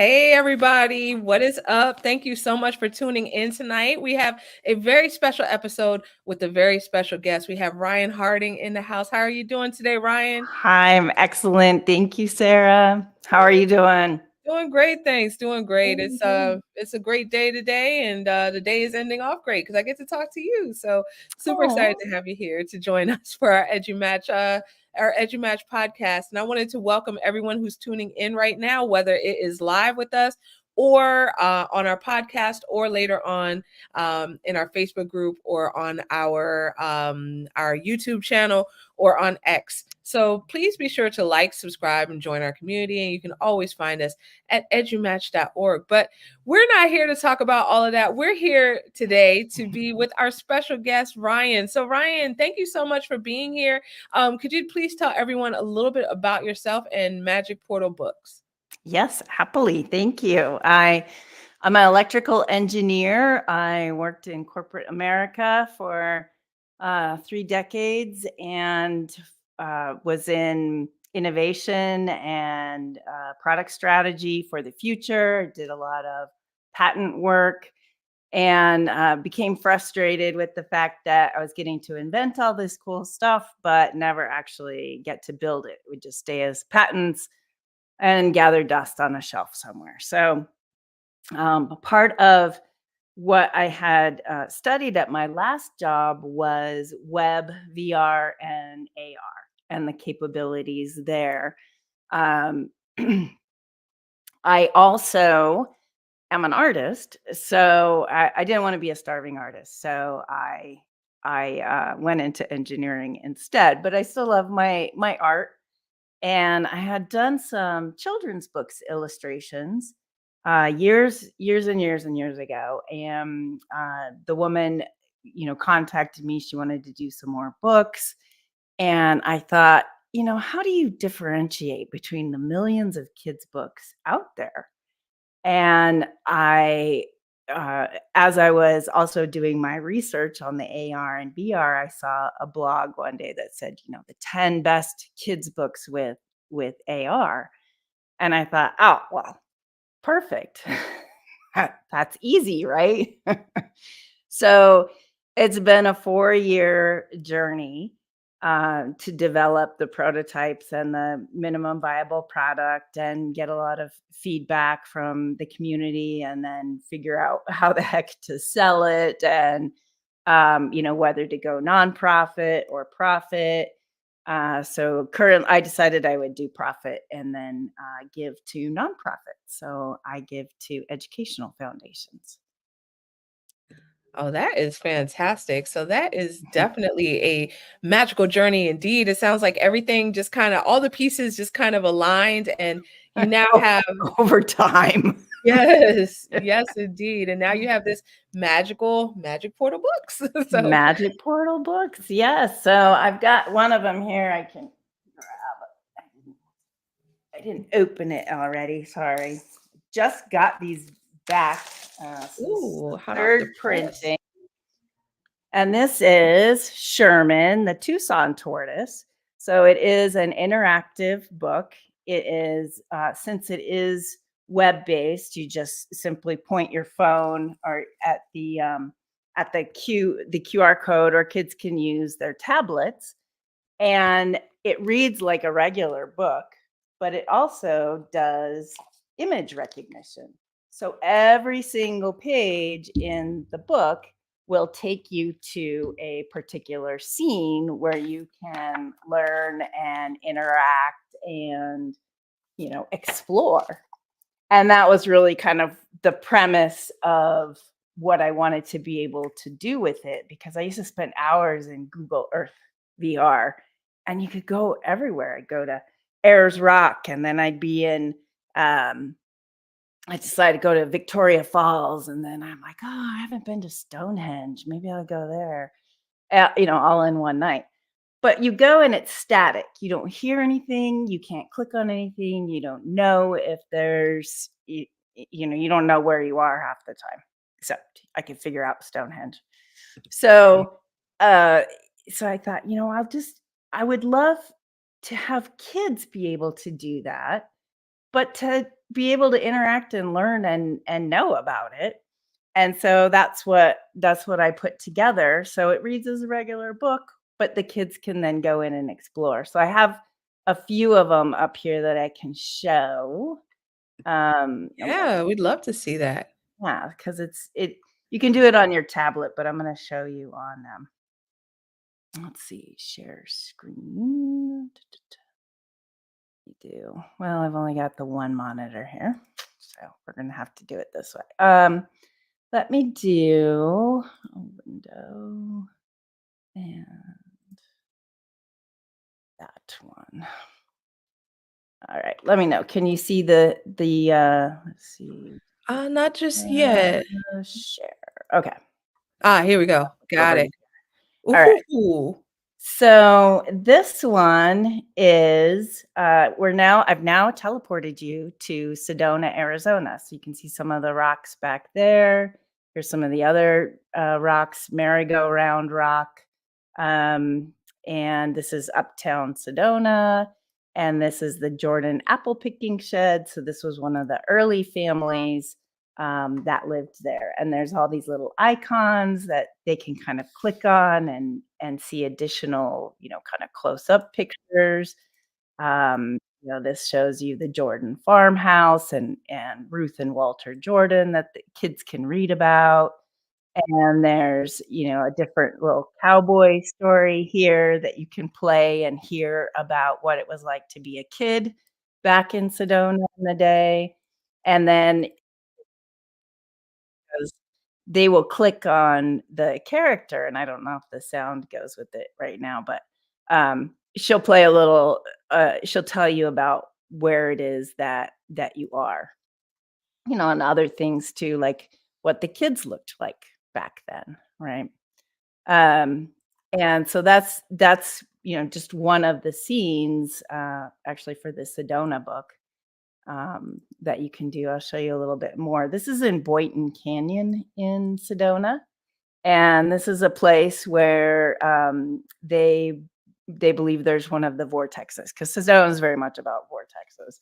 Hey, everybody. What is up? Thank you so much for tuning in tonight. We have a very special episode with a very special guest. We have Riyon Harding in the house. How are you doing today, Riyon? Hi, I'm excellent. Thank you, Sarah. How are you doing? Doing great, thanks. Doing great. Good, good. It's a great day today, and the day is ending off great because I get to talk to you. So super excited Oh, to have you here to join us for our EduMatch podcast. And I wanted to welcome everyone who's tuning in right now, whether it is live with us or on our podcast, or later on in our Facebook group, or on our YouTube channel, or on X. So please be sure to like, subscribe, and join our community. And you can always find us at edumatch.org. But we're not here to talk about all of that. We're here today to be with our special guest, Riyon. So, Riyon, thank you so much for being here. Could you please tell everyone a little bit about yourself and Magic Portal Books? yes, happily. Thank you. I'm an electrical engineer. I worked in corporate America for 3 decades and was in innovation and product strategy for the future. Did a lot of patent work and became frustrated with the fact that I was getting to invent all this cool stuff, but never actually get to build it. It would just stay as patents and gather dust on a shelf somewhere. So, part of what I had studied at my last job was web, VR, and AR and the capabilities there. Um, I also am an artist, so I didn't want to be a starving artist. So I went into engineering instead. But I still love my art, and I had done some children's books illustrations years and years and years ago. And the woman, contacted me. She wanted to do some more books, and I thought, how do you differentiate between the millions of kids' books out there? And as I was also doing my research on the AR and VR, I saw a blog one day that said, the 10 best kids books with AR. And I thought, oh, well, perfect. That's easy, right? So it's been a 4-year journey to develop the prototypes and the minimum viable product and get a lot of feedback from the community, and then figure out how the heck to sell it, and whether to go nonprofit or profit. So I decided I would do profit and then give to nonprofit. So I give to educational foundations. Oh, that is fantastic. So that is definitely a magical journey indeed. It sounds like everything just kind of, all the pieces just kind of aligned, and you now have, Over time. yes, yes, indeed. And now you have this Magic Portal Books. So, Magic Portal books. Yes. So I've got one of them here. I can grab it. I didn't open it already. Sorry. Just got these back. So this is ooh, the hot off the third press. printing. And this is Sherman, the Tucson tortoise. So it is an interactive book. It is, since it is web based, you just simply point your phone or at the QR code, or kids can use their tablets, and it reads like a regular book, but it also does image recognition. So every single page in the book will take you to a particular scene where you can learn and interact and, explore. And that was really kind of the premise of what I wanted to be able to do with it, because I used to spend hours in Google Earth VR, and you could go everywhere. I'd go to Ayers Rock, and then I'd be in, I decided to go to Victoria Falls, and then I'm like, oh, I haven't been to Stonehenge. Maybe I'll go there, all in one night. But you go and it's static. You don't hear anything. You can't click on anything. You don't know if there's, you don't know where you are half the time, except I can figure out Stonehenge. So, so I thought, I would love to have kids be able to do that. but to be able to interact and learn and know about it. And so that's what I put together. So it reads as a regular book, but the kids can then go in and explore. So I have a few of them up here that I can show. Yeah, we'd love to see that. Yeah, because it you can do it on your tablet, but I'm going to show you on let's see, share screen. You do. Well, I've only got the one monitor here, so we're going to have to do it this way. Let me do a window and that one. All right, let me know. Can you see the let's see, Not just yet. share. Okay, Here we go. Got over. it. All right. Ooh. So this one is I've now teleported you to Sedona, Arizona. So you can see some of the rocks back there. Here's some of the other rocks, merry-go-round rock. Um, and this is Uptown Sedona. And this is the Jordan apple picking shed. So this was one of the early families that lived there. And there's all these little icons that they can kind of click on and see additional, kind of close up pictures. This shows you the Jordan farmhouse and Ruth and Walter Jordan that the kids can read about. And there's, a different little cowboy story here that you can play and hear about what it was like to be a kid back in Sedona in the day. And then they will click on the character, and I don't know if the sound goes with it right now, but, she'll play a little she'll tell you about where it is that you are, and other things too, like what the kids looked like back then, right? Um, and so that's, just one of the scenes, actually for the Sedona book, that you can do. I'll show you a little bit more. This is in Boynton Canyon in Sedona, and this is a place where they believe there's one of the vortexes because Sedona is very much about vortexes.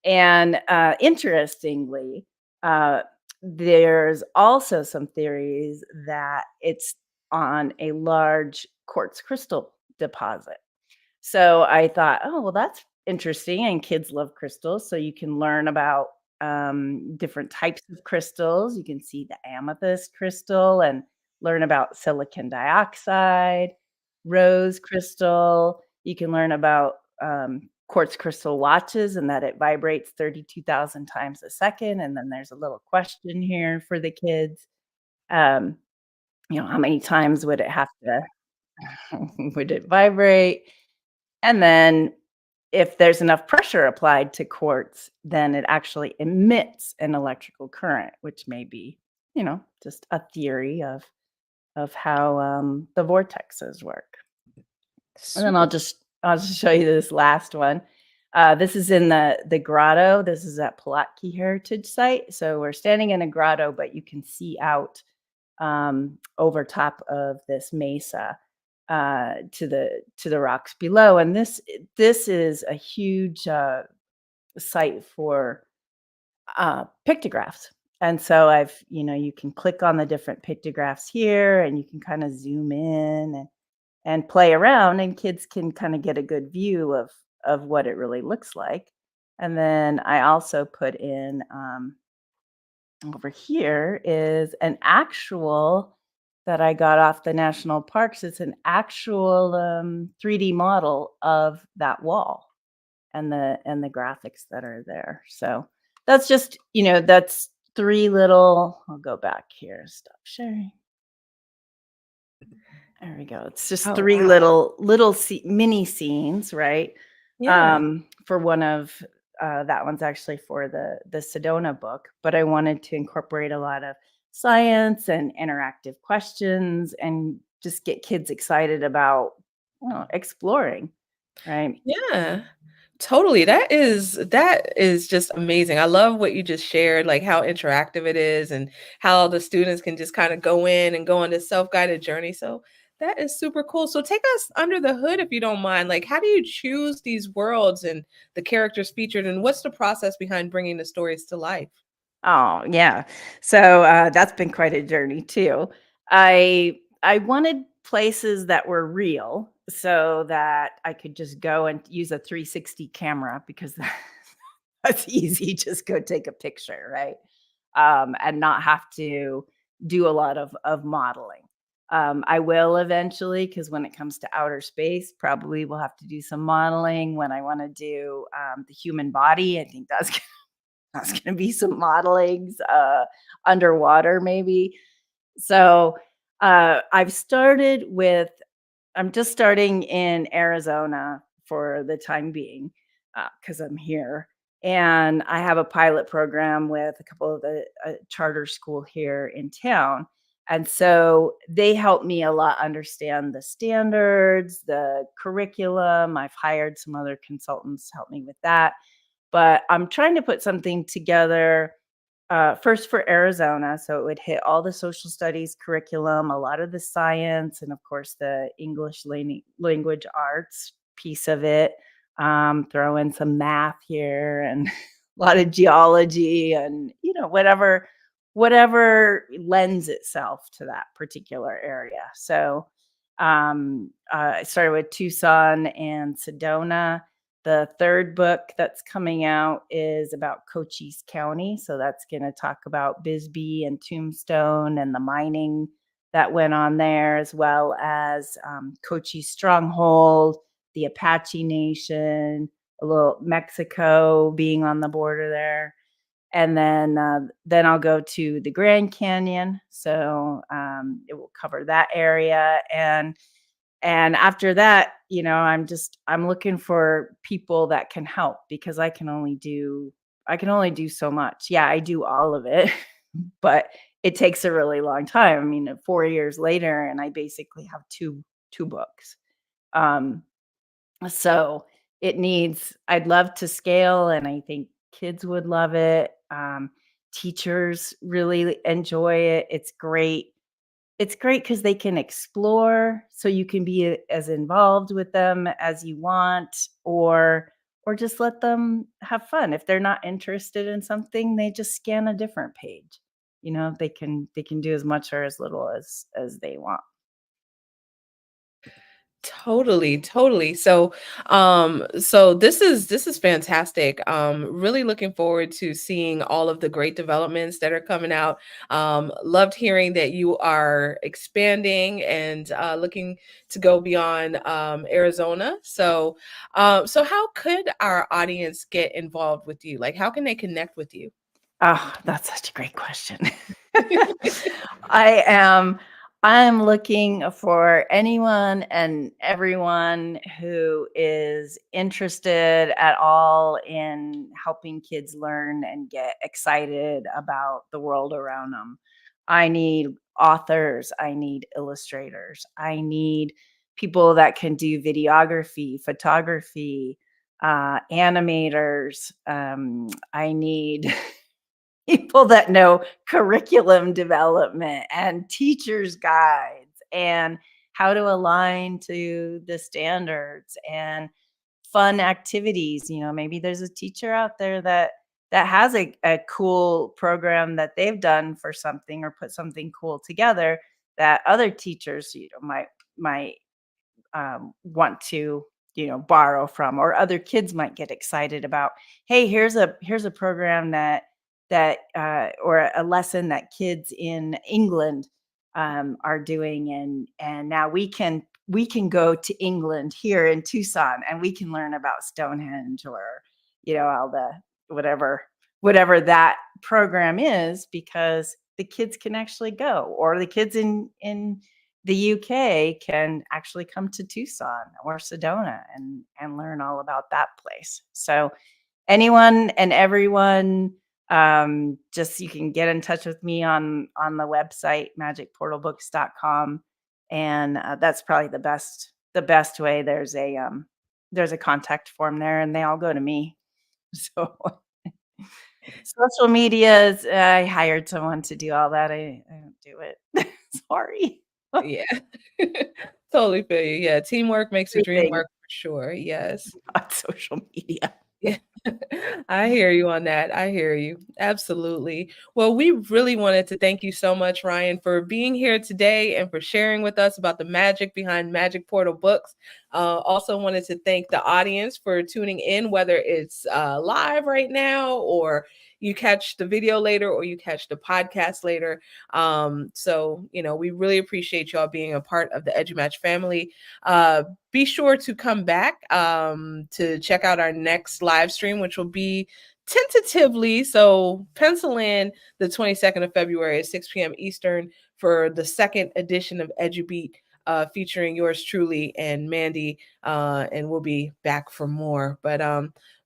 And interestingly, uh, there's also some theories that it's on a large quartz crystal deposit. So I thought, oh, well, that's interesting. And kids love crystals. So you can learn about different types of crystals. You can see the amethyst crystal and learn about silicon dioxide, rose crystal. You can learn about quartz crystal watches and that it vibrates 32,000 times a second. And then there's a little question here for the kids. Um, how many times would it have to, would it vibrate? And then if there's enough pressure applied to quartz, then it actually emits an electrical current, which may be, just a theory of how the vortexes work. And then Super. I'll just show you this last one. This is in the grotto. This is at Pulaski Heritage Site. So we're standing in a grotto, but you can see out over top of this mesa to the rocks below. And this is a huge site for pictographs. And so you can click on the different pictographs here, and you can kind of zoom in and play around, and kids can kind of get a good view of what it really looks like. And then I also put in over here is an actual that I got off the national parks. It's an actual 3D model of that wall and the graphics that are there. So that's just, that's three little, I'll go back here, stop sharing. There we go. It's just Oh, three wow. little mini scenes, right? Yeah. For one of that one's actually for the Sedona book, but I wanted to incorporate a lot of science and interactive questions and just get kids excited about exploring, right? Yeah. Totally. That is just amazing. I love what you just shared, like how interactive it is and how the students can just kind of go in and go on this self-guided journey. So That is super cool. So take us under the hood if you don't mind. Like, how do you choose these worlds and the characters featured, and what's the process behind bringing the stories to life? Oh, yeah. So, that's been quite a journey too. I wanted places that were real so that I could just go and use a 360 camera because that's easy. Just go take a picture, right? And not have to do a lot of modeling. I will eventually, because when it comes to outer space, probably we'll have to do some modeling. When I want to do the human body, I think that's gonna be some modelings underwater, maybe. So I've started with I'm just starting in Arizona for the time being because I'm here. And I have a pilot program with a couple of the charter school here in town. And so they help me a lot understand the standards, the curriculum. I've hired some other consultants to help me with that. But I'm trying to put something together first for Arizona, so it would hit all the social studies curriculum, a lot of the science, and of course the English language arts piece of it. Throw in some math here and a lot of geology, and whatever lends itself to that particular area. So I started with Tucson and Sedona. The third book that's coming out is about Cochise County. So that's going to talk about Bisbee and Tombstone and the mining that went on there, as well as Cochise Stronghold, the Apache Nation, a little Mexico being on the border there. And then I'll go to the Grand Canyon. So it will cover that area. And after that, I'm looking for people that can help because I can only do so much. Yeah, I do all of it, but it takes a really long time. I mean, 4 years later and I basically have two books. Um so I'd love to scale and I think kids would love it. Teachers really enjoy it. It's great because they can explore, so you can be as involved with them as you want, or just let them have fun. If they're not interested in something, they just scan a different page. They can do as much or as little as they want. Totally, totally. So this is fantastic. Really looking forward to seeing all of the great developments that are coming out. Loved hearing that you are expanding and looking to go beyond Arizona. So how could our audience get involved with you? Like, how can they connect with you? Oh, that's such a great question. I am I'm looking for anyone and everyone who is interested at all in helping kids learn and get excited about the world around them. I need authors, I need illustrators, I need people that can do videography, photography, animators. I need people that know curriculum development and teachers guides and how to align to the standards and fun activities. Maybe there's a teacher out there that has a cool program that they've done for something or put something cool together that other teachers might want to borrow from, or other kids might get excited about. Hey, here's a program or a lesson that kids in England are doing, and now we can go to England here in Tucson and we can learn about Stonehenge, or all the whatever whatever that program is, because the kids can actually go, or the kids in the UK can actually come to Tucson or Sedona and learn all about that place. So anyone and everyone, just you can get in touch with me on the website magicportalbooks.com, and that's probably the best way. There's a contact form there, and they all go to me. So social medias, I hired someone to do all that. I don't do it. Sorry. Yeah. Totally feel you. Yeah, teamwork makes the dream Everything work for sure. Yes. on social media. Yeah. I hear you on that. I hear you. Absolutely. Well, we really wanted to thank you so much, Ryan, for being here today and for sharing with us about the magic behind Magic Portal Books. Also, wanted to thank the audience for tuning in, whether it's live right now or you catch the video later or you catch the podcast later. We really appreciate y'all being a part of the EduMatch family. Be sure to come back to check out our next live stream, which will be tentatively, so pencil in the 22nd of February at 6 p.m. Eastern for the second edition of EduBeat, featuring yours truly and Mandy, and we'll be back for more.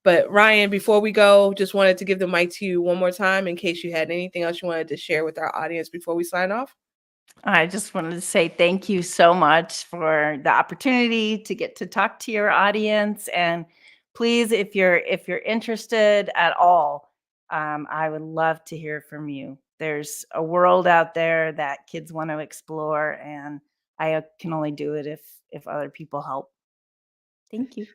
But Ryan, before we go, just wanted to give the mic to you one more time in case you had anything else you wanted to share with our audience before we sign off. I just wanted to say thank you so much for the opportunity to get to talk to your audience. And please, if you're interested at all, I would love to hear from you. There's a world out there that kids want to explore, and I can only do it if other people help. Thank you.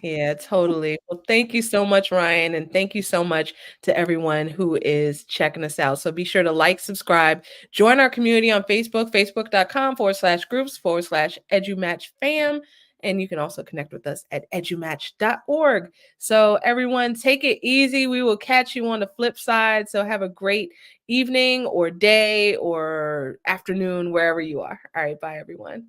Yeah, totally. Well, thank you so much, Ryan. And thank you so much to everyone who is checking us out. So be sure to like, subscribe, join our community on Facebook, facebook.com/groups/EduMatchFam. And you can also connect with us at edumatch.org. So, everyone, take it easy. We will catch you on the flip side. So, have a great evening or day or afternoon, wherever you are. All right. Bye, everyone.